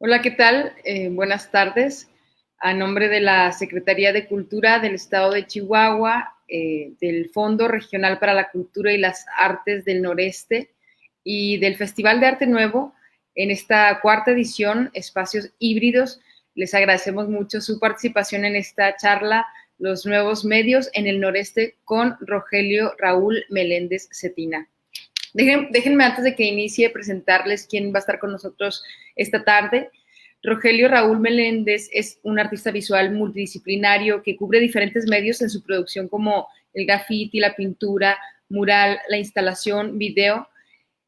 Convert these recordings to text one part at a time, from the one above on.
Hola, ¿qué tal? Buenas tardes. A nombre de la Secretaría de Cultura del Estado de Chihuahua, del Fondo Regional para la Cultura y las Artes del Noreste y del Festival de Arte Nuevo, en esta cuarta edición, Espacios Híbridos, les agradecemos mucho su participación en esta charla, Los Nuevos Medios en el Noreste, con Rogelio Raúl Meléndez Cetina. Déjenme antes de que inicie presentarles quién va a estar con nosotros esta tarde. Rogelio Raúl Meléndez es un artista visual multidisciplinario que cubre diferentes medios en su producción como el graffiti, la pintura, mural, la instalación, video,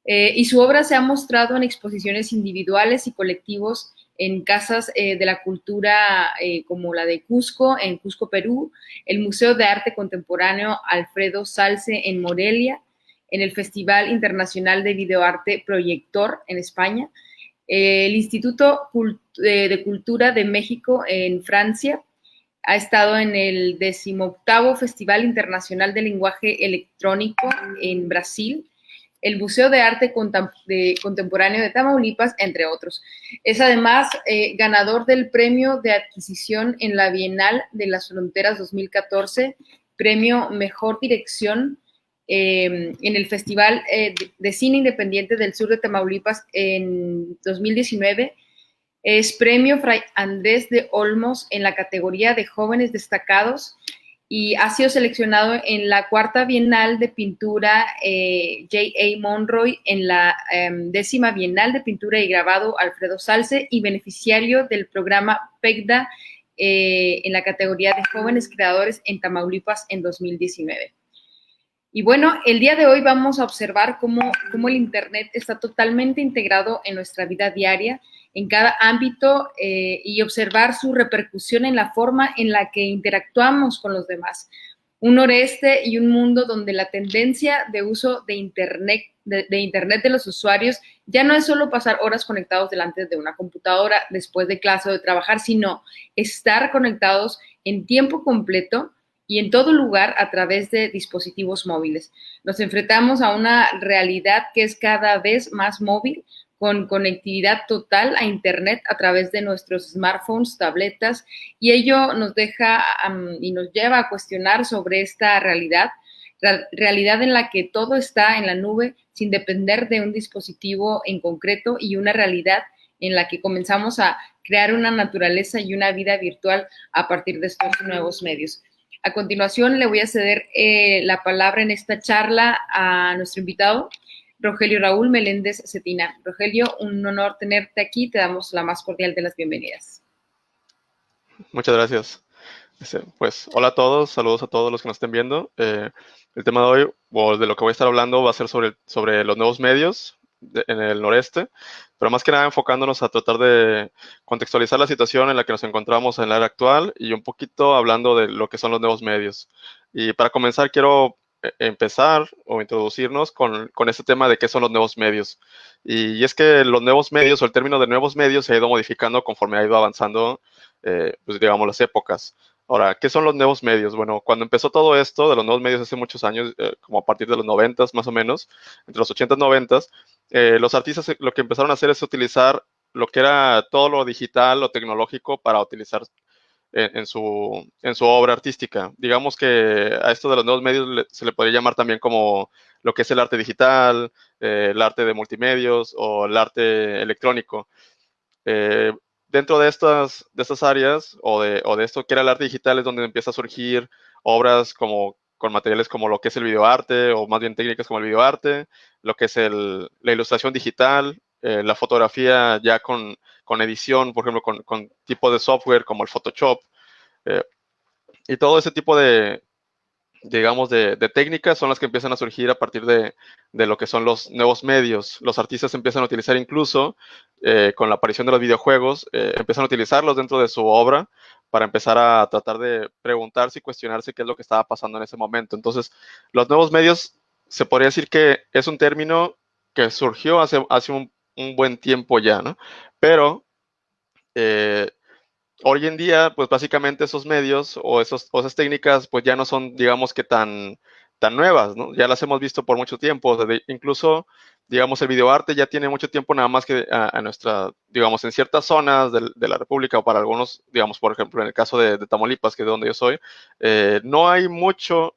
y su obra se ha mostrado en exposiciones individuales y colectivos en casas de la cultura como la de Cusco, en Cusco, Perú, el Museo de Arte Contemporáneo Alfredo Salce en Morelia, en el Festival Internacional de Videoarte Proyector en España, el Instituto de Cultura de México en Francia, ha estado en el 18º Festival Internacional de Lenguaje Electrónico en Brasil, el Museo de Arte Contemporáneo de Tamaulipas, entre otros. Es además ganador del premio de adquisición en la Bienal de las Fronteras 2014, premio Mejor Dirección en el Festival de Cine Independiente del Sur de Tamaulipas en 2019. Es premio Fray Andrés de Olmos en la categoría de jóvenes destacados y ha sido seleccionado en la cuarta Bienal de Pintura J.A. Monroy, en la 10ª Bienal de Pintura y Grabado Alfredo Salce y beneficiario del programa PECDA en la categoría de jóvenes creadores en Tamaulipas en 2019. Y bueno, el día de hoy vamos a observar cómo el Internet está totalmente integrado en nuestra vida diaria, en cada ámbito, y observar su repercusión en la forma en la que interactuamos con los demás. Un noreste y un mundo donde la tendencia de uso de Internet de los usuarios ya no es solo pasar horas conectados delante de una computadora después de clase o de trabajar, sino estar conectados en tiempo completo y en todo lugar a través de dispositivos móviles. Nos enfrentamos a una realidad que es cada vez más móvil, con conectividad total a Internet a través de nuestros smartphones, tabletas, y ello nos deja y nos lleva a cuestionar sobre esta realidad en la que todo está en la nube sin depender de un dispositivo en concreto, y una realidad en la que comenzamos a crear una naturaleza y una vida virtual a partir de estos nuevos medios. A continuación, le voy a ceder la palabra en esta charla a nuestro invitado, Rogelio Raúl Meléndez Cetina. Rogelio, un honor tenerte aquí. Te damos la más cordial de las bienvenidas. Muchas gracias. Pues hola a todos, saludos a todos los que nos estén viendo. El tema de hoy, o de lo que voy a estar hablando, va a ser sobre los nuevos medios en el noreste, pero más que nada enfocándonos a tratar de contextualizar la situación en la que nos encontramos en la era actual y un poquito hablando de lo que son los nuevos medios. Y para comenzar quiero empezar o introducirnos con este tema de qué son los nuevos medios. Y es que los nuevos medios o el término de nuevos medios se ha ido modificando conforme ha ido avanzando, pues digamos, las épocas. Ahora, ¿qué son los nuevos medios? Bueno, cuando empezó todo esto de los nuevos medios hace muchos años, como a partir de los 90 más o menos, entre los 80 y 90, los artistas lo que empezaron a hacer es utilizar lo que era todo lo digital, lo tecnológico para utilizar en su obra artística. Digamos que a esto de los nuevos medios se le podría llamar también como lo que es el arte digital, el arte de multimedios o el arte electrónico. Eh, Dentro de estas áreas o de esto que era el arte digital es donde empieza a surgir obras con materiales como lo que es el videoarte, o más bien técnicas como el videoarte, lo que es la ilustración digital, la fotografía ya con edición, por ejemplo, con tipo de software como el Photoshop, eh, y todo ese tipo digamos, de técnicas son las que empiezan a surgir a partir de lo que son los nuevos medios. Los artistas empiezan a utilizar incluso, con la aparición de los videojuegos, empiezan a utilizarlos dentro de su obra para empezar a tratar de preguntarse y cuestionarse qué es lo que estaba pasando en ese momento. Entonces, los nuevos medios, se podría decir que es un término que surgió hace un buen tiempo ya, ¿no? Pero eh, hoy en día, pues básicamente esos medios o esas técnicas, pues ya no son, digamos que tan nuevas, ¿no? Ya las hemos visto por mucho tiempo. Incluso digamos, el videoarte ya tiene mucho tiempo nada más que a nuestra, digamos, en ciertas zonas de la República o para algunos, digamos, por ejemplo, en el caso de Tamaulipas, que es de donde yo soy, no hay mucha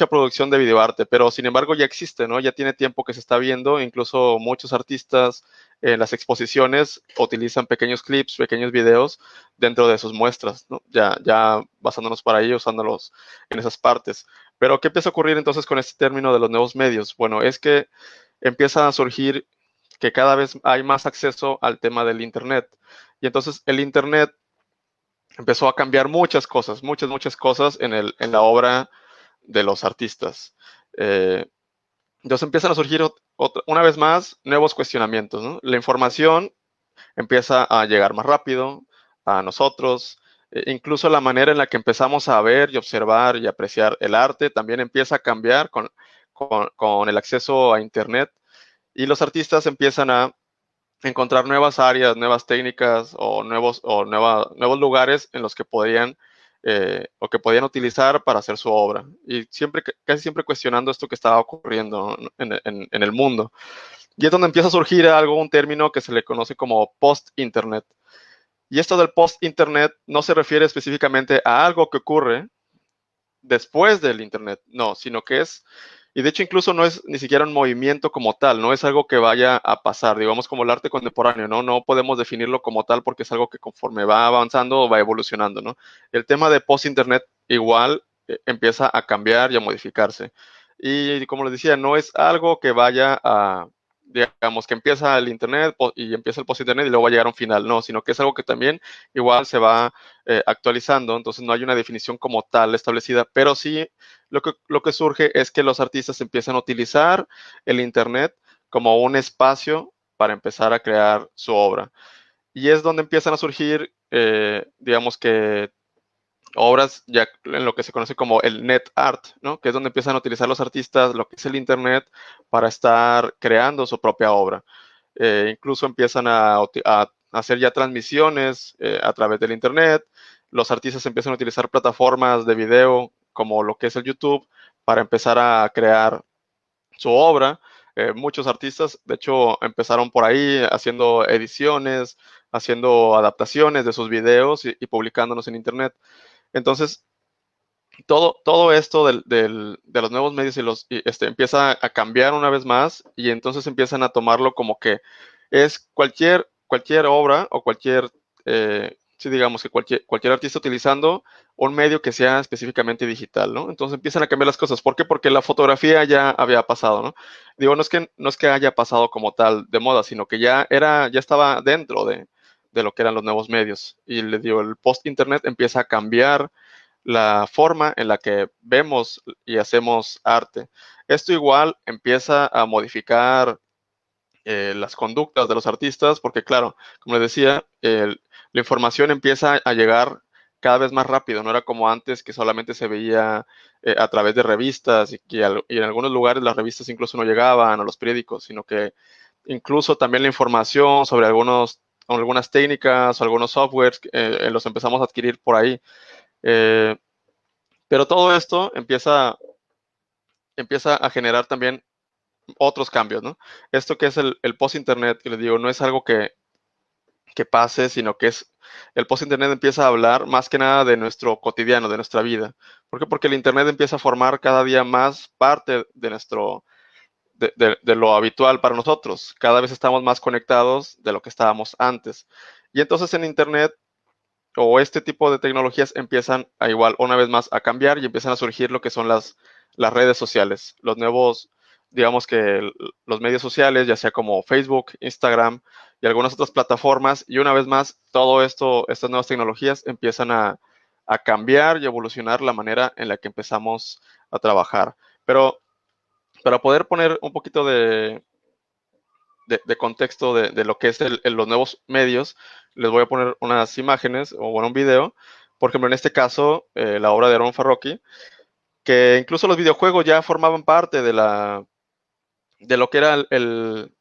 producción de videoarte, pero sin embargo ya existe, ¿no? Ya tiene tiempo que se está viendo, incluso muchos artistas en las exposiciones utilizan pequeños clips, pequeños videos dentro de sus muestras, ¿no? Ya basándonos para ahí, usándolos en esas partes. Pero, ¿qué empieza a ocurrir entonces con este término de los nuevos medios? Bueno, es que empieza a surgir que cada vez hay más acceso al tema del Internet. Y entonces el Internet empezó a cambiar muchas cosas, muchas cosas en la obra de los artistas. Eh, entonces empiezan a surgir una vez más nuevos cuestionamientos, ¿no? La información empieza a llegar más rápido a nosotros. Incluso la manera en la que empezamos a ver y observar y apreciar el arte también empieza a cambiar con el acceso a Internet, y los artistas empiezan a encontrar nuevas áreas, nuevas técnicas o nuevos lugares en los que podían o que podían utilizar para hacer su obra. Y casi siempre cuestionando esto que estaba ocurriendo, ¿no?, en el mundo. Y es donde empieza a surgir un término que se le conoce como post-internet. Y esto del post-internet no se refiere específicamente a algo que ocurre después del Internet, no, sino que y de hecho incluso no es ni siquiera un movimiento como tal, no es algo que vaya a pasar, digamos como el arte contemporáneo, ¿no? No podemos definirlo como tal porque es algo que conforme va avanzando va evolucionando, ¿no? El tema de post-internet igual empieza a cambiar y a modificarse. Y como les decía, no es algo que vaya digamos, que empieza el Internet y empieza el post-internet y luego va a llegar a un final, no, sino que es algo que también igual se va actualizando, entonces no hay una definición como tal establecida, pero sí lo que surge es que los artistas empiezan a utilizar el Internet como un espacio para empezar a crear su obra. Y es donde empiezan a surgir, digamos que obras ya en lo que se conoce como el net art, ¿no? Que es donde empiezan a utilizar los artistas lo que es el Internet para estar creando su propia obra. Incluso empiezan a hacer ya transmisiones a través del Internet. Los artistas empiezan a utilizar plataformas de video como lo que es el YouTube para empezar a crear su obra. Muchos artistas, de hecho, empezaron por ahí haciendo ediciones, haciendo adaptaciones de sus videos y publicándolos en Internet. Entonces, todo esto de los nuevos medios empieza a cambiar una vez más, y entonces empiezan a tomarlo como que es cualquier obra o sí, digamos que cualquier artista utilizando un medio que sea específicamente digital, ¿no? Entonces empiezan a cambiar las cosas. ¿Por qué? Porque la fotografía ya había pasado, ¿no? Digo, no es que haya pasado como tal de moda, sino que ya estaba dentro de lo que eran los nuevos medios. Y les digo, el post-internet empieza a cambiar la forma en la que vemos y hacemos arte. Esto igual empieza a modificar las conductas de los artistas, porque claro, como les decía, la información empieza a llegar cada vez más rápido. No era como antes, que solamente se veía a través de revistas, y en algunos lugares las revistas incluso no llegaban, a los periódicos, sino que incluso también la información sobre algunas técnicas o algunos softwares los empezamos a adquirir por ahí. Eh, pero todo esto empieza a generar también otros cambios, ¿no? Esto que es el post-internet, que les digo, no es algo que pase, sino que el post-internet empieza a hablar más que nada de nuestro cotidiano, de nuestra vida. ¿Por qué? Porque el internet empieza a formar cada día más parte de lo habitual para nosotros. Cada vez estamos más conectados de lo que estábamos antes. Y entonces en internet o este tipo de tecnologías empiezan a igual, una vez más, a cambiar, y empiezan a surgir lo que son las redes sociales, los nuevos, digamos que los medios sociales, ya sea como Facebook, Instagram y algunas otras plataformas. Y una vez más, todo esto, estas nuevas tecnologías empiezan a cambiar y evolucionar la manera en la que empezamos a trabajar. Pero para poder poner un poquito de contexto de lo que es los nuevos medios, les voy a poner unas imágenes o bueno, un video. Por ejemplo, en este caso, la obra de Aaron Farrokhi, que incluso los videojuegos ya formaban parte de lo que era el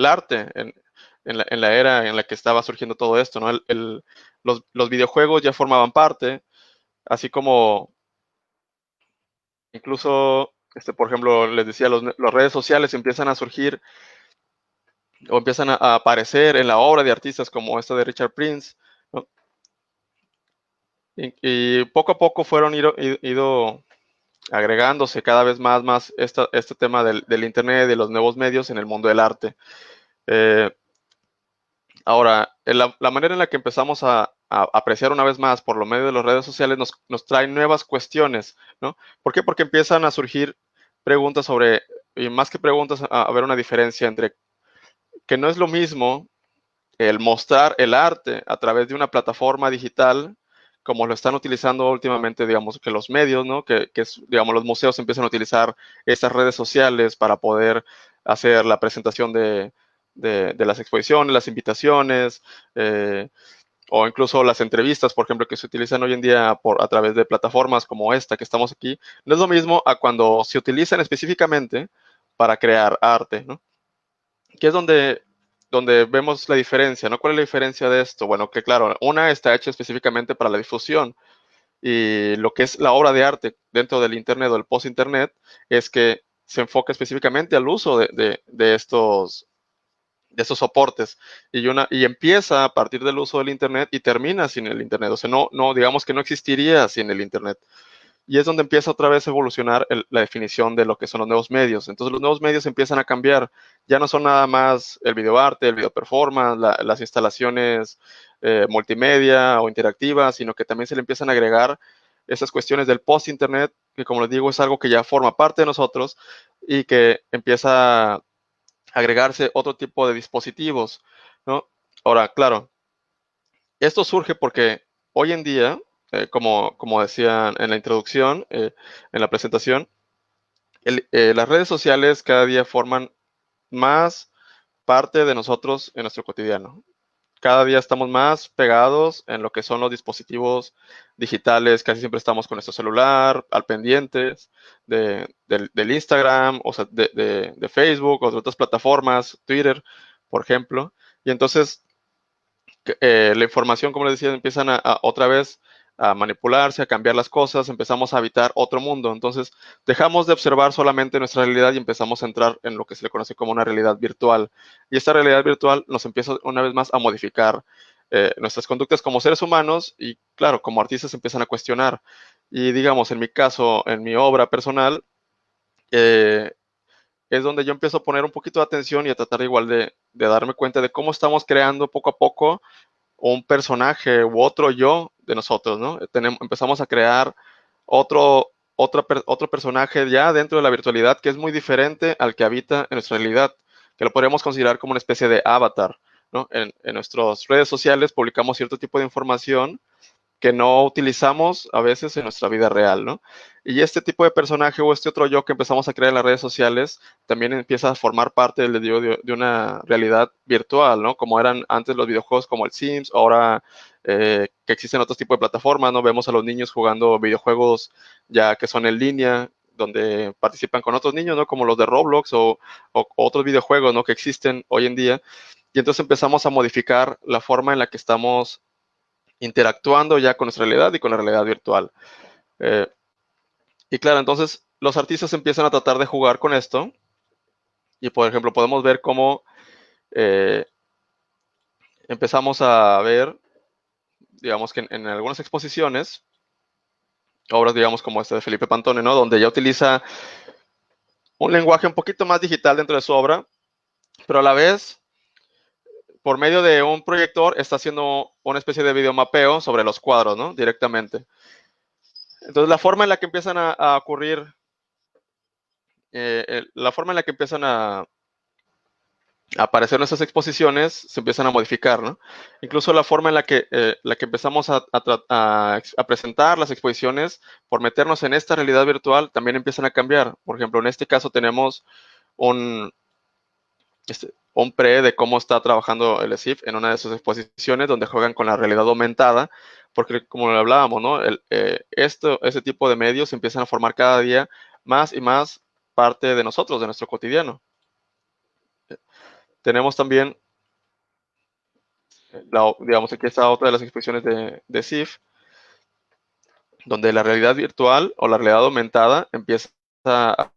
arte en la era en la que estaba surgiendo todo esto, ¿no? Los videojuegos ya formaban parte, así como incluso Por ejemplo, les decía, las redes sociales empiezan a surgir o empiezan a aparecer en la obra de artistas como esta de Richard Prince, ¿no? Y poco a poco fueron ido agregándose cada vez más este tema del Internet, de los nuevos medios en el mundo del arte. Ahora, la manera en la que empezamos a apreciar una vez más por lo medio de las redes sociales nos trae nuevas cuestiones, ¿no? ¿Por qué? Porque empiezan a surgir preguntas sobre, y más que preguntas, a haber una diferencia entre que no es lo mismo el mostrar el arte a través de una plataforma digital, como lo están utilizando últimamente, digamos, que los medios, ¿no? Digamos, los museos empiezan a utilizar estas redes sociales para poder hacer la presentación de las exposiciones, las invitaciones, o incluso las entrevistas, por ejemplo, que se utilizan hoy en día a través de plataformas como esta que estamos aquí. No es lo mismo a cuando se utilizan específicamente para crear arte, ¿no? Que es donde vemos la diferencia, ¿no? ¿Cuál es la diferencia de esto? Bueno, que claro, una está hecha específicamente para la difusión y lo que es la obra de arte dentro del Internet o el post-Internet es que se enfoca específicamente al uso de estos soportes y empieza a partir del uso del Internet y termina sin el Internet. O sea, no digamos que no existiría sin el Internet. Y es donde empieza otra vez a evolucionar la definición de lo que son los nuevos medios. Entonces los nuevos medios empiezan a cambiar. Ya no son nada más el videoarte, el video performance, las instalaciones multimedia o interactivas, sino que también se le empiezan a agregar esas cuestiones del post-internet, que como les digo es algo que ya forma parte de nosotros y que empieza a agregarse otro tipo de dispositivos, ¿no? Ahora, claro, esto surge porque hoy en día, como decían en la introducción, en la presentación, las redes sociales cada día forman más parte de nosotros en nuestro cotidiano. Cada día estamos más pegados en lo que son los dispositivos digitales, casi siempre estamos con nuestro celular, al pendientes del Instagram, o sea, de Facebook o de otras plataformas, Twitter, por ejemplo. Y entonces la información, como les decía, empiezan otra vez a manipularse, a cambiar las cosas, empezamos a habitar otro mundo. Entonces, dejamos de observar solamente nuestra realidad y empezamos a entrar en lo que se le conoce como una realidad virtual. Y esta realidad virtual nos empieza una vez más a modificar nuestras conductas como seres humanos y, claro, como artistas empiezan a cuestionar. Y digamos, en mi caso, en mi obra personal, eh, es donde yo empiezo a poner un poquito de atención y a tratar igual de darme cuenta de cómo estamos creando poco a poco un personaje u otro yo de nosotros, ¿no? Empezamos a crear otro personaje ya dentro de la virtualidad que es muy diferente al que habita en nuestra realidad, que lo podríamos considerar como una especie de avatar, ¿no? En nuestras redes sociales publicamos cierto tipo de información que no utilizamos a veces en nuestra vida real, ¿no? Y este tipo de personaje o este otro yo que empezamos a crear en las redes sociales también empieza a formar parte de una realidad virtual, ¿no? Como eran antes los videojuegos como el Sims, ahora que existen otros tipos de plataformas, ¿no? Vemos a los niños jugando videojuegos ya que son en línea, donde participan con otros niños, ¿no? Como los de Roblox o otros videojuegos, ¿no? Que existen hoy en día. Y entonces empezamos a modificar la forma en la que estamos interactuando ya con nuestra realidad y con la realidad virtual. Eh, y claro, entonces los artistas empiezan a tratar de jugar con esto y, por ejemplo, podemos ver cómo eh, empezamos a ver, digamos que en algunas exposiciones, obras, digamos, como esta de Felipe Pantone, ¿no? Donde ya utiliza un lenguaje un poquito más digital dentro de su obra, pero a la vez, por medio de un proyector, está haciendo una especie de videomapeo sobre los cuadros, ¿no? Directamente. Entonces, la forma en la que empiezan a ocurrir la forma en la que empiezan a aparecer nuestras exposiciones se empiezan a modificar, ¿no? Incluso la forma en la que empezamos a presentar las exposiciones por meternos en esta realidad virtual también empiezan a cambiar. Por ejemplo, en este caso tenemos un, un pre de cómo está trabajando el ESIF en una de sus exposiciones donde juegan con la realidad aumentada, porque como lo hablábamos, ¿no? Ese tipo de medios empiezan a formar cada día más y más parte de nosotros, de nuestro cotidiano. Tenemos también, digamos, aquí está otra de las exposiciones de SIF, donde la realidad virtual o la realidad aumentada empieza a,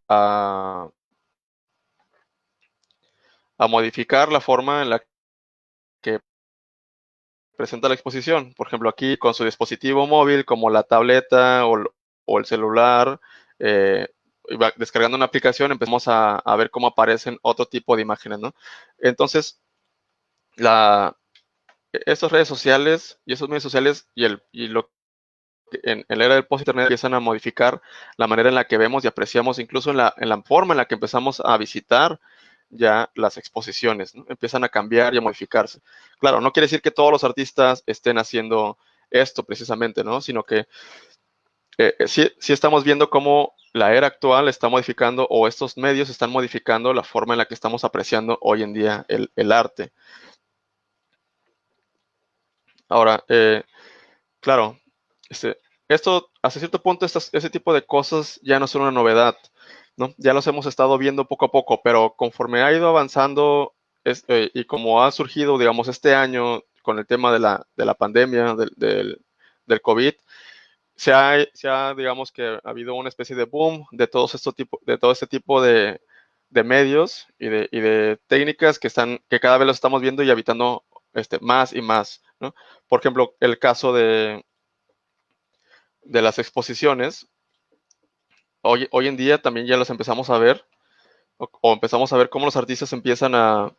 a modificar la forma en la que presenta la exposición. Por ejemplo, aquí con su dispositivo móvil, como la tableta o el celular, descargando una aplicación, empezamos a ver cómo aparecen otro tipo de imágenes, ¿no? Entonces, estas redes sociales y esos medios sociales y lo en la era del post-internet empiezan a modificar la manera en la que vemos y apreciamos, incluso en la forma en la que empezamos a visitar ya las exposiciones, ¿no? Empiezan a cambiar y a modificarse. Claro, no quiere decir que todos los artistas estén haciendo esto precisamente, ¿no? Sino que sí estamos viendo cómo la era actual está modificando o estos medios están modificando la forma en la que estamos apreciando hoy en día el arte. Ahora, claro, este, esto, hasta cierto punto, ese tipo de cosas ya no son una novedad, ¿no? Ya los hemos estado viendo poco a poco, pero conforme ha ido avanzando y como ha surgido, digamos, este año con el tema de la pandemia, del COVID, digamos que ha habido una especie de boom de todo este tipo de medios y de técnicas que cada vez los estamos viendo y habitando más y más, ¿no? Por ejemplo, el caso de las exposiciones, hoy en día también ya las empezamos a ver, o empezamos a ver cómo los artistas empiezan a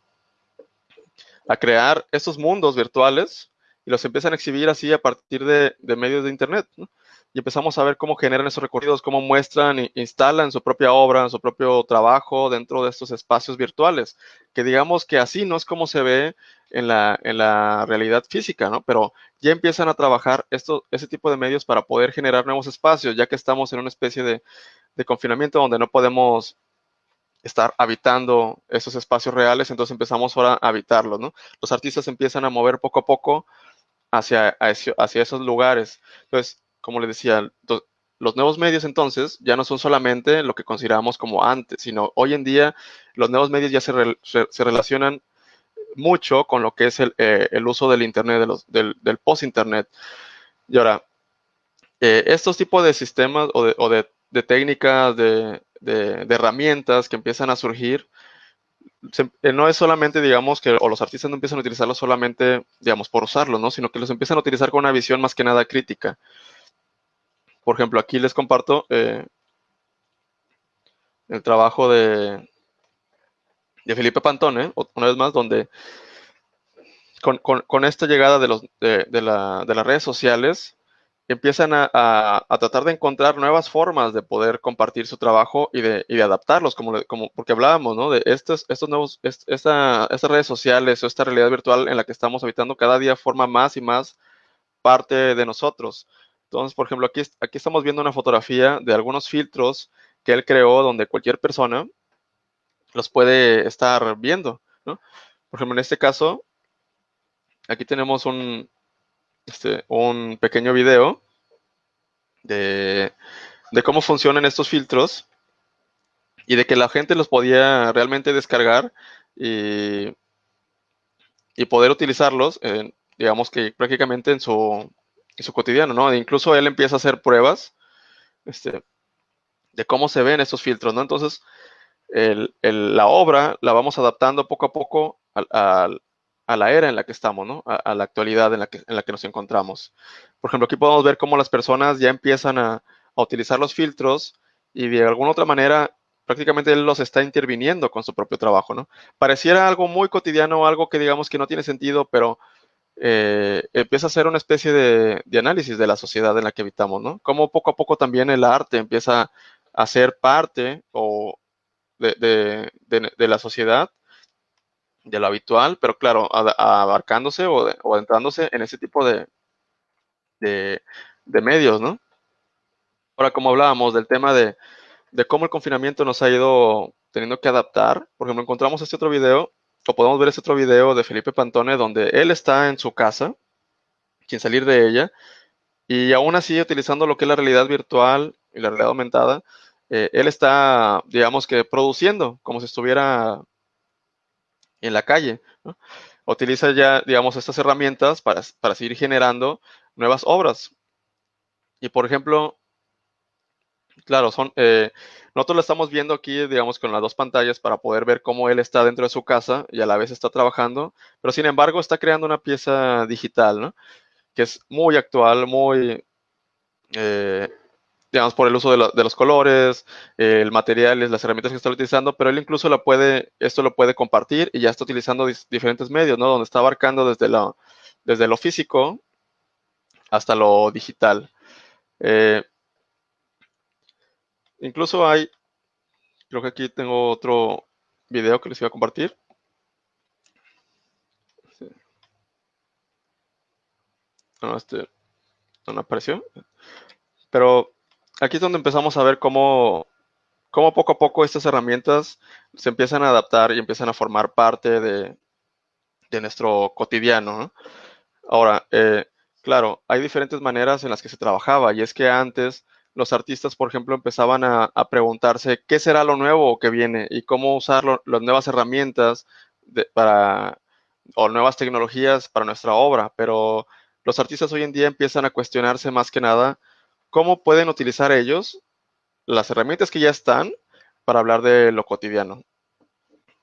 crear estos mundos virtuales y los empiezan a exhibir así a partir de medios de Internet, ¿no? Y empezamos a ver cómo generan esos recorridos, cómo muestran e instalan su propia obra, su propio trabajo dentro de estos espacios virtuales, que digamos que así no es como se ve en la realidad física, ¿no? Pero ya empiezan a trabajar ese tipo de medios para poder generar nuevos espacios, ya que estamos en una especie de confinamiento donde no podemos estar habitando esos espacios reales, entonces empezamos ahora a habitarlos, ¿no? Los artistas empiezan a mover poco a poco hacia esos lugares. Entonces, como les decía, los nuevos medios entonces ya no son solamente lo que consideramos como antes, sino hoy en día los nuevos medios ya se relacionan mucho con lo que es el uso del Internet, del post-Internet. Y ahora, estos tipos de sistemas de técnicas, de herramientas que empiezan a surgir, no es solamente, digamos, que o los artistas no empiezan a utilizarlos solamente, digamos, por usarlos, ¿no? Sino que los empiezan a utilizar con una visión más que nada crítica. Por ejemplo, aquí les comparto el trabajo de Felipe Pantone, una vez más, donde con esta llegada de las redes sociales, empiezan a tratar de encontrar nuevas formas de poder compartir su trabajo y de adaptarlos, porque hablábamos, ¿no? De estos nuevos, estas redes sociales o esta realidad virtual en la que estamos habitando cada día forma más y más parte de nosotros. Entonces, por ejemplo, aquí estamos viendo una fotografía de algunos filtros que él creó donde cualquier persona los puede estar viendo, ¿no? Por ejemplo, en este caso, aquí tenemos un pequeño video de, de cómo funcionan estos filtros y de que la gente los podía realmente descargar y, y poder utilizarlos, digamos que prácticamente en su cotidiano, ¿no? E incluso él empieza a hacer pruebas este, de cómo se ven estos filtros, ¿no? Entonces, la obra la vamos adaptando poco a poco a la era en la que estamos, ¿no? A la actualidad en la que nos encontramos. Por ejemplo, aquí podemos ver cómo las personas ya empiezan a utilizar los filtros y de alguna otra manera prácticamente él los está interviniendo con su propio trabajo, ¿no? Pareciera algo muy cotidiano, algo que digamos que no tiene sentido, pero empieza a ser una especie de análisis de la sociedad en la que habitamos, ¿no? Cómo poco a poco también el arte empieza a ser parte de la sociedad, de lo habitual, pero claro, abarcándose o adentrándose en ese tipo de, de medios, ¿no? Ahora, como hablábamos del tema de cómo el confinamiento nos ha ido teniendo que adaptar, por ejemplo, encontramos este otro video, o podemos ver este otro video de Felipe Pantone, donde él está en su casa, sin salir de ella, y aún así utilizando lo que es la realidad virtual y la realidad aumentada, él está, digamos que, produciendo como si estuviera en la calle, ¿no? Utiliza ya, digamos, estas herramientas para seguir generando nuevas obras. Y, por ejemplo, Claro, nosotros lo estamos viendo aquí, digamos, con las dos pantallas para poder ver cómo él está dentro de su casa y a la vez está trabajando, pero sin embargo está creando una pieza digital, ¿no? Que es muy actual, muy, eh, digamos, por el uso de los colores, el material, las herramientas que está utilizando, pero él incluso esto lo puede compartir y ya está utilizando diferentes medios, ¿no? Donde está abarcando desde lo físico hasta lo digital. Eh, incluso creo que aquí tengo otro video que les iba a compartir. Sí. No, no apareció. Pero aquí es donde empezamos a ver cómo poco a poco estas herramientas se empiezan a adaptar y empiezan a formar parte de nuestro cotidiano, ¿no? Ahora, claro, hay diferentes maneras en las que se trabajaba y es que antes los artistas, por ejemplo, empezaban a preguntarse qué será lo nuevo que viene y cómo usar las nuevas herramientas o nuevas tecnologías para nuestra obra, pero los artistas hoy en día empiezan a cuestionarse más que nada cómo pueden utilizar ellos las herramientas que ya están para hablar de lo cotidiano.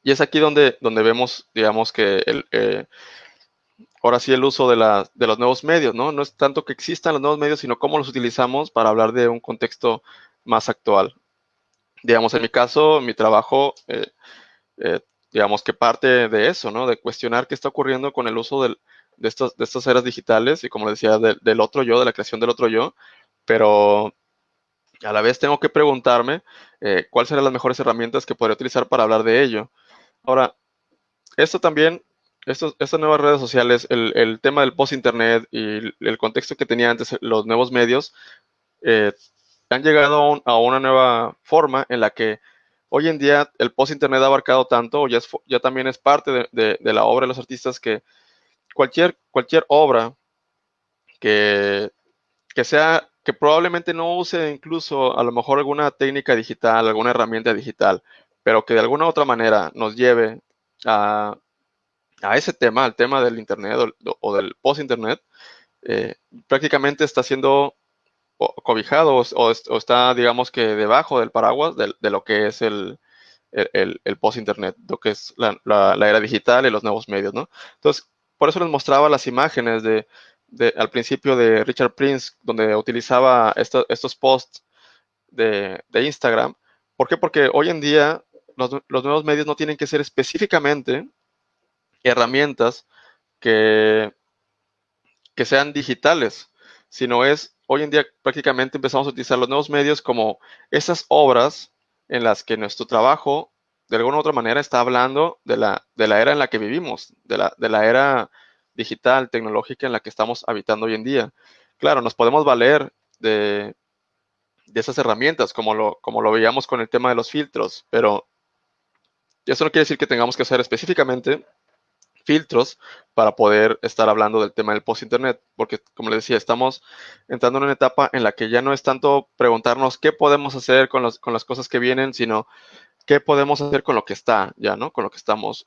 Y es aquí donde vemos, digamos, que ahora sí el uso de los nuevos medios, ¿no? No es tanto que existan los nuevos medios, sino cómo los utilizamos para hablar de un contexto más actual. Digamos, en mi caso, mi trabajo, eh, digamos que parte de eso, ¿no? De cuestionar qué está ocurriendo con el uso de estas eras digitales y, como les decía, del otro yo, de la creación del otro yo, pero a la vez tengo que preguntarme cuáles serán las mejores herramientas que podría utilizar para hablar de ello. Ahora, esto también, estas nuevas redes sociales, el tema del post-internet y el contexto que tenía antes los nuevos medios, eh, han llegado a una nueva forma en la que hoy en día el post-internet ha abarcado tanto, ya también es parte de la obra de los artistas, que cualquier obra que, que probablemente no use incluso a lo mejor alguna técnica digital, alguna herramienta digital, pero que de alguna u otra manera nos lleve a, a ese tema, al tema del Internet o del post-Internet, eh, prácticamente está siendo cobijado o está, digamos que debajo del paraguas de lo que es el post-Internet, lo que es la era digital y los nuevos medios, ¿no? Entonces, por eso les mostraba las imágenes al principio de Richard Prince, donde utilizaba estos posts de Instagram. ¿Por qué? Porque hoy en día los nuevos medios no tienen que ser específicamente herramientas que, que sean digitales, sino hoy en día prácticamente empezamos a utilizar los nuevos medios como esas obras en las que nuestro trabajo de alguna u otra manera está hablando de la era en la que vivimos, de la era digital, tecnológica en la que estamos habitando hoy en día. Claro, nos podemos valer de esas herramientas, como lo veíamos con el tema de los filtros, pero eso no quiere decir que tengamos que hacer específicamente filtros para poder estar hablando del tema del post-internet, porque como les decía, estamos entrando en una etapa en la que ya no es tanto preguntarnos qué podemos hacer con las cosas que vienen, sino qué podemos hacer con lo que está ya, ¿no? Con lo que estamos,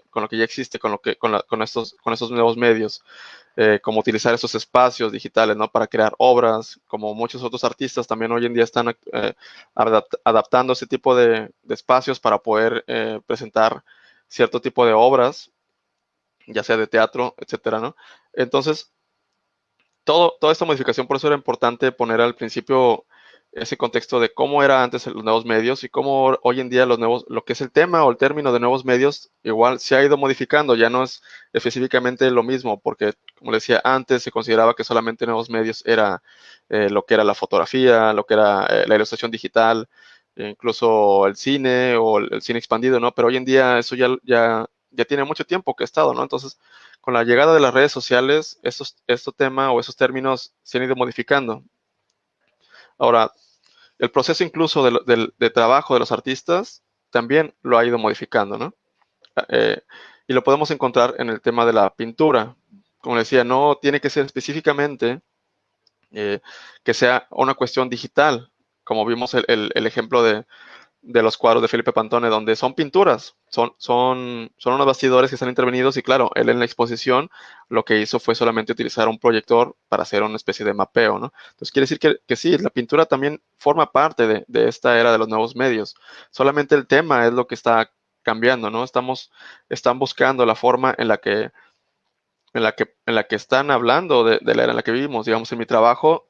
con lo que ya existe, con estos nuevos medios, como utilizar esos espacios digitales, ¿no? Para crear obras, como muchos otros artistas también hoy en día están adaptando ese tipo de espacios para poder presentar cierto tipo de obras, ya sea de teatro, etcétera, ¿no? Entonces, toda esta modificación, por eso era importante poner al principio ese contexto de cómo era antes los nuevos medios y cómo hoy en día lo que es el tema o el término de nuevos medios, igual se ha ido modificando, ya no es específicamente lo mismo, porque, como les decía, antes se consideraba que solamente nuevos medios era lo que era la fotografía, lo que era la ilustración digital, incluso el cine o el cine expandido, ¿no? Pero hoy en día eso ya tiene mucho tiempo que ha estado, ¿no? Entonces, con la llegada de las redes sociales, estos temas o esos términos se han ido modificando. Ahora, el proceso incluso de trabajo de los artistas también lo ha ido modificando, ¿no? Eh, y lo podemos encontrar en el tema de la pintura. Como decía, no tiene que ser específicamente que sea una cuestión digital, como vimos el ejemplo de los cuadros de Felipe Pantone, donde son pinturas, son unos bastidores que están intervenidos y claro, él en la exposición lo que hizo fue solamente utilizar un proyector para hacer una especie de mapeo, ¿no? Entonces quiere decir que sí, la pintura también forma parte de esta era de los nuevos medios, solamente el tema es lo que está cambiando, ¿no? Están buscando la forma en la que están hablando de la era en la que vivimos. Digamos, en mi trabajo,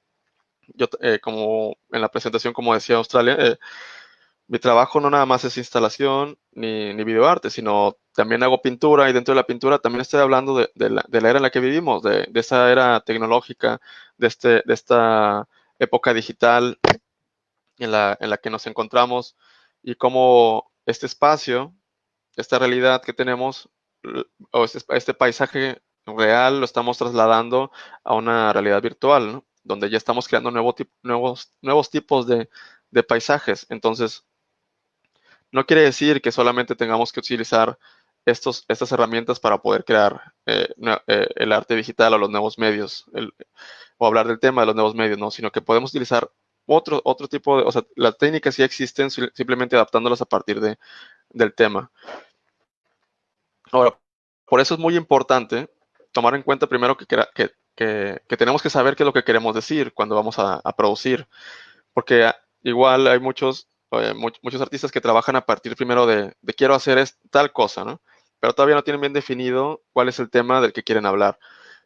yo, como en la presentación, como decía Australia, mi trabajo no nada más es instalación ni videoarte, sino también hago pintura y dentro de la pintura también estoy hablando de la era en la que vivimos, de esa era tecnológica, de esta época digital en la que nos encontramos y cómo este espacio, esta realidad que tenemos, o este paisaje real lo estamos trasladando a una realidad virtual, ¿no? Donde ya estamos creando nuevos tipos de paisajes. Entonces, no quiere decir que solamente tengamos que utilizar estas herramientas para poder crear el arte digital o los nuevos medios, o hablar del tema de los nuevos medios, ¿no? Sino que podemos utilizar otro tipo o sea, las técnicas ya existen, simplemente adaptándolas a partir del tema. Ahora, por eso es muy importante tomar en cuenta primero que tenemos que saber qué es lo que queremos decir cuando vamos a producir, porque igual hay muchos artistas que trabajan a partir primero de quiero hacer tal cosa, ¿no? Pero todavía no tienen bien definido cuál es el tema del que quieren hablar.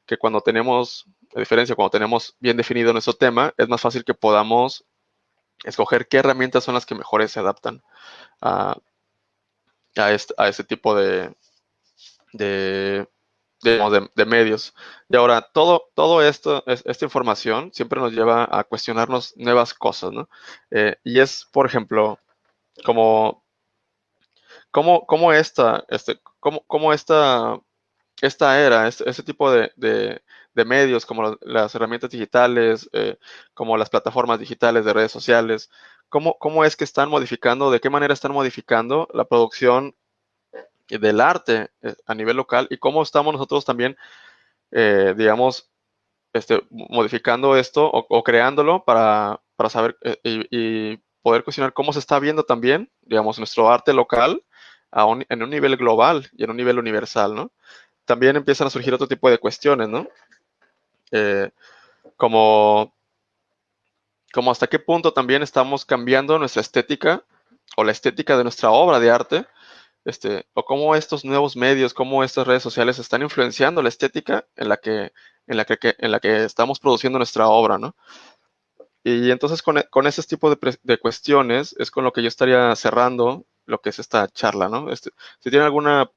Que cuando tenemos, a diferencia, cuando tenemos bien definido nuestro tema, es más fácil que podamos escoger qué herramientas son las que mejores se adaptan a, a este tipo de, digamos, de medios. Y ahora, todo esto, esta información siempre nos lleva a cuestionarnos nuevas cosas, ¿no? Y es, por ejemplo, como, cómo esta era, este tipo de medios, como las herramientas digitales, como las plataformas digitales de redes sociales, cómo es que están modificando, de qué manera están modificando la producción del arte a nivel local y cómo estamos nosotros también, digamos, modificando esto o creándolo para saber y poder cuestionar cómo se está viendo también, digamos, nuestro arte local en un nivel global y en un nivel universal, ¿no? También empiezan a surgir otro tipo de cuestiones, ¿no? Eh, como, como hasta qué punto también estamos cambiando nuestra estética o la estética de nuestra obra de arte, o cómo estos nuevos medios, cómo estas redes sociales están influenciando la estética en la que estamos produciendo nuestra obra, ¿no? Y entonces con ese tipo de cuestiones es con lo que yo estaría cerrando lo que es esta charla, ¿no? Si tienen alguna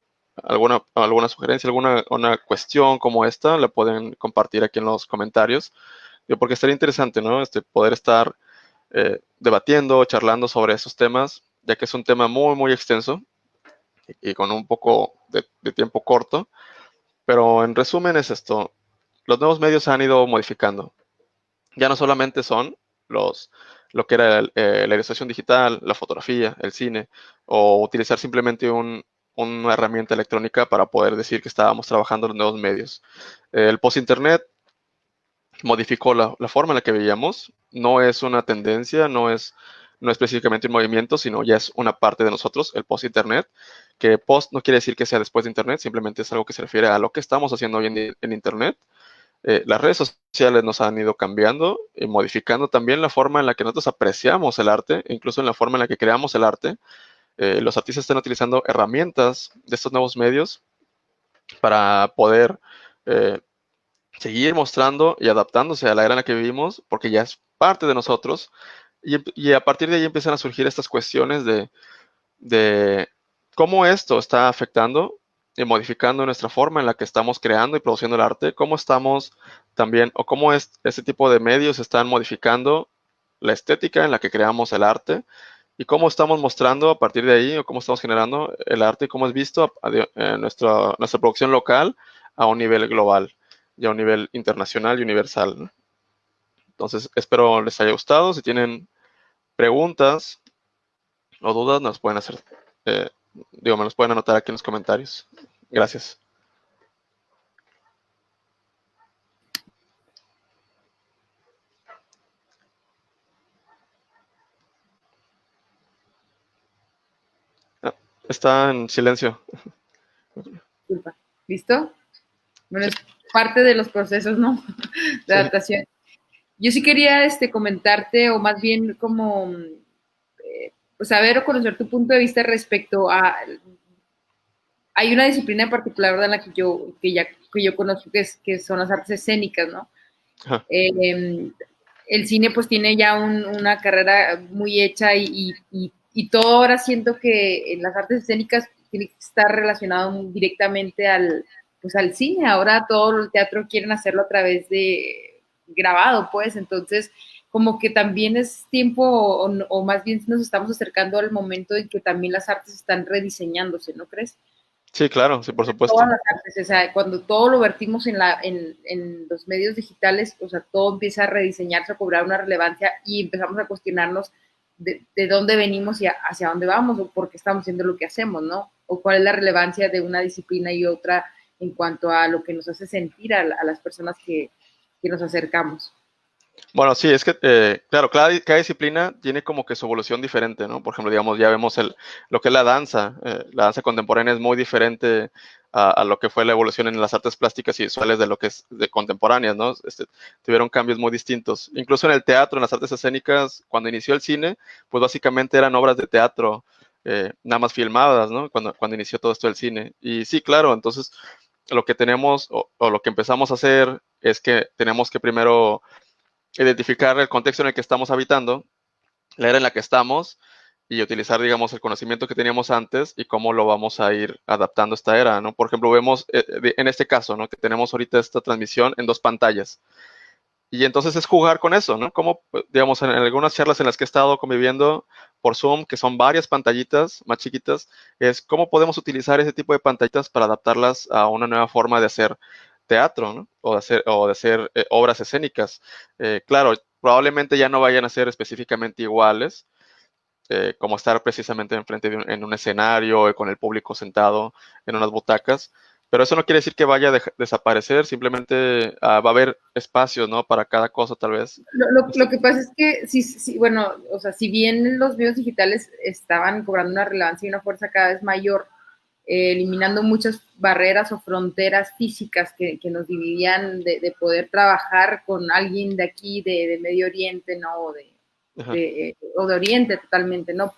sugerencia, una cuestión como esta, la pueden compartir aquí en los comentarios, porque estaría interesante, ¿no? Poder estar debatiendo, charlando sobre esos temas, ya que es un tema muy, muy extenso y con un poco de tiempo corto, pero en resumen es esto, los nuevos medios se han ido modificando, ya no solamente son los, lo que era la ilustración digital, la fotografía, el cine, o utilizar simplemente una herramienta electrónica para poder decir que estábamos trabajando en los nuevos medios. El post-internet modificó la forma en la que veíamos, no es una tendencia, no es específicamente un movimiento, sino ya es una parte de nosotros, el post-internet, que post no quiere decir que sea después de internet, simplemente es algo que se refiere a lo que estamos haciendo hoy en internet. Las redes sociales nos han ido cambiando y modificando también la forma en la que nosotros apreciamos el arte, incluso en la forma en la que creamos el arte. Los artistas están utilizando herramientas de estos nuevos medios para poder eh, seguir mostrando y adaptándose a la era en la que vivimos, porque ya es parte de nosotros. Y a partir de ahí empiezan a surgir estas cuestiones de cómo esto está afectando y modificando nuestra forma en la que estamos creando y produciendo el arte, cómo estamos también, o cómo este tipo de medios están modificando la estética en la que creamos el arte y cómo estamos mostrando a partir de ahí o cómo estamos generando el arte y cómo es visto nuestra producción local a un nivel global y a un nivel internacional y universal, ¿no? Entonces, espero les haya gustado. Si tienen preguntas o dudas, nos pueden hacer, eh, me los pueden anotar aquí en los comentarios. Gracias. Está en silencio. Disculpa. ¿Listo? Bueno, Sí, es parte de los procesos, ¿no? De sí. adaptación. Yo sí quería comentarte, o más bien como pues, saber o conocer tu punto de vista respecto a... Hay una disciplina en particular, ¿verdad?, en la que yo conozco, que son las artes escénicas, ¿no? Ajá. Eh, el cine pues tiene ya una carrera muy hecha y todo ahora siento que en las artes escénicas tiene que estar relacionado directamente pues al cine. Ahora todo el teatro quieren hacerlo a través de grabado, pues, entonces como que también es tiempo o más bien nos estamos acercando al momento en que también las artes están rediseñándose, ¿no crees? Sí, claro, sí, por Todas supuesto. las artes, o sea, cuando todo lo vertimos en los medios digitales, o sea, todo empieza a rediseñarse, a cobrar una relevancia y empezamos a cuestionarnos de dónde venimos y hacia dónde vamos o por qué estamos haciendo lo que hacemos, ¿no? O cuál es la relevancia de una disciplina y otra en cuanto a lo que nos hace sentir a las personas que nos acercamos. Bueno, sí, es que, claro, cada disciplina tiene como que su evolución diferente, ¿no? Por ejemplo, digamos, ya vemos lo que es la danza contemporánea es muy diferente a lo que fue la evolución en las artes plásticas y visuales de lo que es de contemporáneas, ¿no? Tuvieron cambios muy distintos. Incluso en el teatro, en las artes escénicas, cuando inició el cine, pues básicamente eran obras de teatro, nada más filmadas, ¿no? Cuando inició todo esto del cine. Y sí, claro, entonces lo que tenemos o lo que empezamos a hacer es que tenemos que primero identificar el contexto en el que estamos habitando, la era en la que estamos y utilizar, digamos, el conocimiento que teníamos antes y cómo lo vamos a ir adaptando a esta era, ¿no? Por ejemplo, vemos en este caso, ¿no? Que tenemos ahorita esta transmisión en dos pantallas. Y entonces es jugar con eso, ¿no? Como, digamos, en algunas charlas en las que he estado conviviendo por Zoom, que son varias pantallitas más chiquitas, es cómo podemos utilizar ese tipo de pantallitas para adaptarlas a una nueva forma de hacer teatro, ¿no? O de hacer obras escénicas. Claro, probablemente ya no vayan a ser específicamente iguales, como estar precisamente enfrente en un escenario, con el público sentado en unas butacas. Pero eso no quiere decir que vaya a desaparecer, simplemente va a haber espacios, ¿no? Para cada cosa, tal vez. Lo que pasa es que, sí, sí, bueno, o sea, si bien los medios digitales estaban cobrando una relevancia y una fuerza cada vez mayor, eliminando muchas barreras o fronteras físicas que nos dividían de poder trabajar con alguien de aquí, de Medio Oriente, ¿no? Ajá. O de Oriente totalmente, ¿no?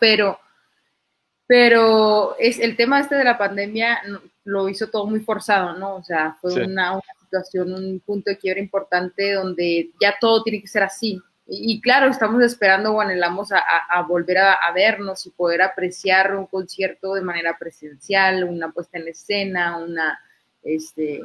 Pero el tema de la pandemia lo hizo todo muy forzado, ¿no? O sea, fue Sí, una situación, un punto de quiebra importante donde ya todo tiene que ser así. Y claro, estamos esperando o anhelamos a volver a vernos y poder apreciar un concierto de manera presencial, una puesta en escena, un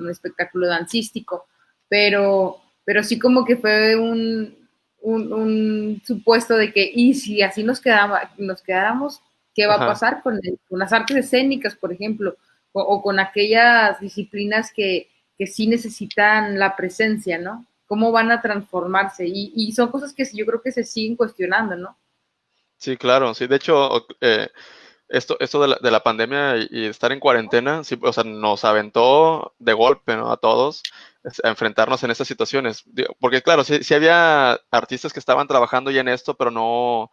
espectáculo dancístico, pero sí como que fue un supuesto de que, y si así nos quedáramos, ¿qué va a ajá. pasar con las artes escénicas, por ejemplo, o con aquellas disciplinas que sí necesitan la presencia, ¿no? ¿Cómo van a transformarse? Y son cosas que yo creo que se siguen cuestionando, ¿no? Sí, claro. Sí, de hecho, esto de la pandemia y estar en cuarentena, sí, o sea, nos aventó de golpe, ¿no? A todos a enfrentarnos en estas situaciones. Porque claro, sí había artistas que estaban trabajando ya en esto, pero no,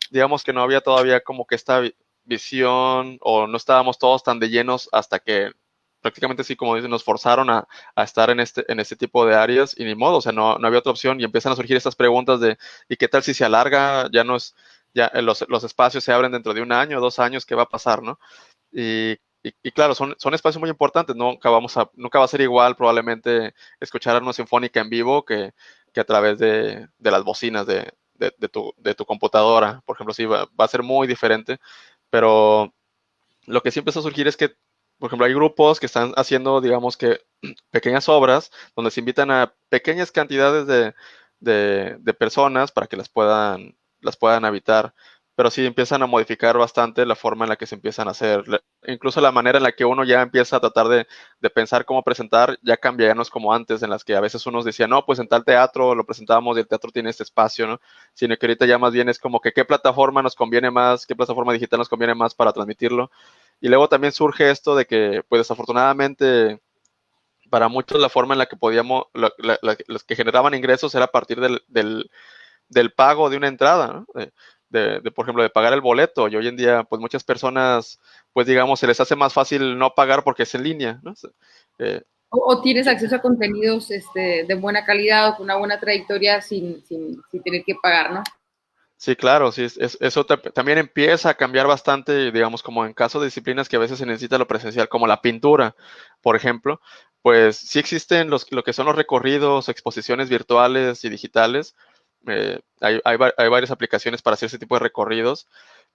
digamos que no había todavía como que esta visión o no estábamos todos tan de llenos hasta que prácticamente sí, como dicen, nos forzaron a estar en este tipo de áreas y ni modo, o sea, no había otra opción y empiezan a surgir estas preguntas de ¿y qué tal si se alarga? Ya no es, ya los espacios se abren dentro de 1 año, 2 años, ¿qué va a pasar, no? Y claro, son espacios muy importantes, nunca va a ser igual probablemente escuchar una sinfónica en vivo que a través de las bocinas de tu computadora, por ejemplo, sí, va a ser muy diferente, pero lo que sí empieza a surgir es que, por ejemplo, hay grupos que están haciendo, digamos que, pequeñas obras donde se invitan a pequeñas cantidades de personas para que las puedan habitar, pero sí empiezan a modificar bastante la forma en la que se empiezan a hacer. Incluso la manera en la que uno ya empieza a tratar de pensar cómo presentar ya cambia, ya no es como antes, en las que a veces unos decían, no, pues en tal teatro lo presentábamos y el teatro tiene este espacio, ¿no? Sino que ahorita ya más bien es como que qué plataforma nos conviene más, qué plataforma digital nos conviene más para transmitirlo. Y luego también surge esto de que, pues desafortunadamente, para muchos la forma en la que podíamos, los que generaban ingresos era a partir del pago de una entrada, ¿no? por ejemplo, de pagar el boleto. Y hoy en día, pues muchas personas, pues digamos, se les hace más fácil no pagar porque es en línea, ¿no? Eh, O tienes acceso a contenidos de buena calidad o con una buena trayectoria sin tener que pagar, ¿no? Sí, claro, sí, eso también empieza a cambiar bastante, digamos, como en caso de disciplinas que a veces se necesita lo presencial, como la pintura, por ejemplo, pues sí existen lo que son los recorridos, exposiciones virtuales y digitales. Hay varias aplicaciones para hacer ese tipo de recorridos,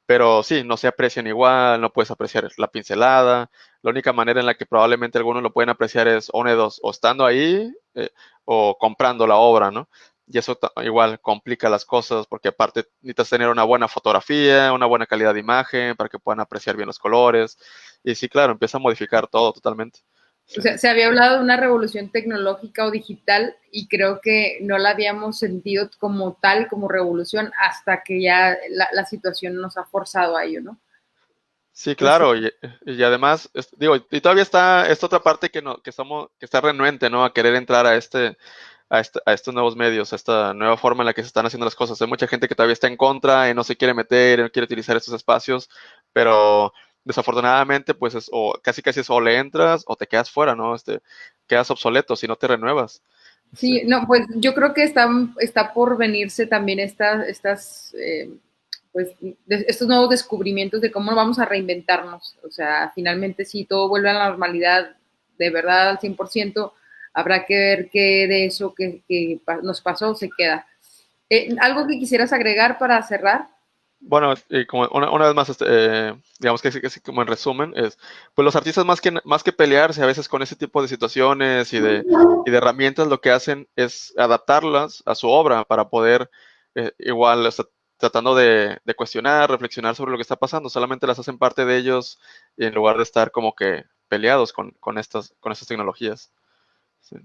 pero sí, no se aprecian igual, no puedes apreciar la pincelada. La única manera en la que probablemente algunos lo pueden apreciar es una de dos, o estando ahí o comprando la obra, ¿no? Y eso igual complica las cosas porque aparte necesitas tener una buena fotografía, una buena calidad de imagen para que puedan apreciar bien los colores. Y sí, claro, empieza a modificar todo totalmente. O Sí. sea, se había hablado de una revolución tecnológica o digital y creo que no la habíamos sentido como tal, como revolución, hasta que ya la situación nos ha forzado a ello, ¿no? Sí, Entonces, claro, y además, digo, y todavía está esta otra parte que está renuente, ¿no? A querer entrar a estos nuevos medios, a esta nueva forma en la que se están haciendo las cosas. Hay mucha gente que todavía está en contra y no se quiere meter, no quiere utilizar estos espacios, pero desafortunadamente, pues o casi casi es o le entras o te quedas fuera, ¿no? Quedas obsoleto si no te renuevas. sí, no, pues yo creo que está por venirse también pues, estos nuevos descubrimientos de cómo vamos a reinventarnos. O sea, finalmente, si todo vuelve a la normalidad de verdad al 100%, habrá que ver qué de eso que nos pasó se queda. ¿Algo que quisieras agregar para cerrar? Bueno, y como una vez más, digamos que así como en resumen, pues los artistas más que pelearse a veces con ese tipo de situaciones y de herramientas, lo que hacen es adaptarlas a su obra para poder, igual, tratando de cuestionar, reflexionar sobre lo que está pasando, solamente las hacen parte de ellos en lugar de estar como que peleados con estas tecnologías. Sí.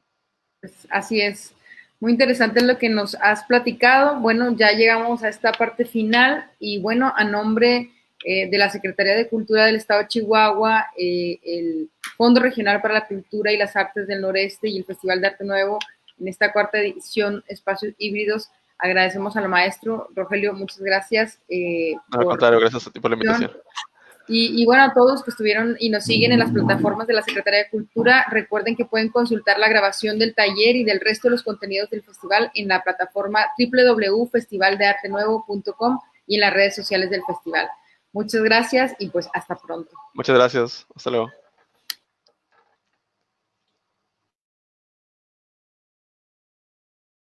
Pues así es. Muy interesante lo que nos has platicado. Bueno, ya llegamos a esta parte final y bueno, a nombre de la Secretaría de Cultura del Estado de Chihuahua, el Fondo Regional para la Cultura y las Artes del Noreste y el Festival de Arte Nuevo, en esta cuarta edición Espacios Híbridos, agradecemos al maestro Rogelio, muchas gracias Al por contrario, gracias a ti por la invitación. y bueno, a todos que estuvieron y nos siguen en las plataformas de la Secretaría de Cultura, recuerden que pueden consultar la grabación del taller y del resto de los contenidos del festival en la plataforma www.festivaldeartenuevo.com y en las redes sociales del festival. Muchas gracias y pues hasta pronto. Muchas gracias. Hasta luego.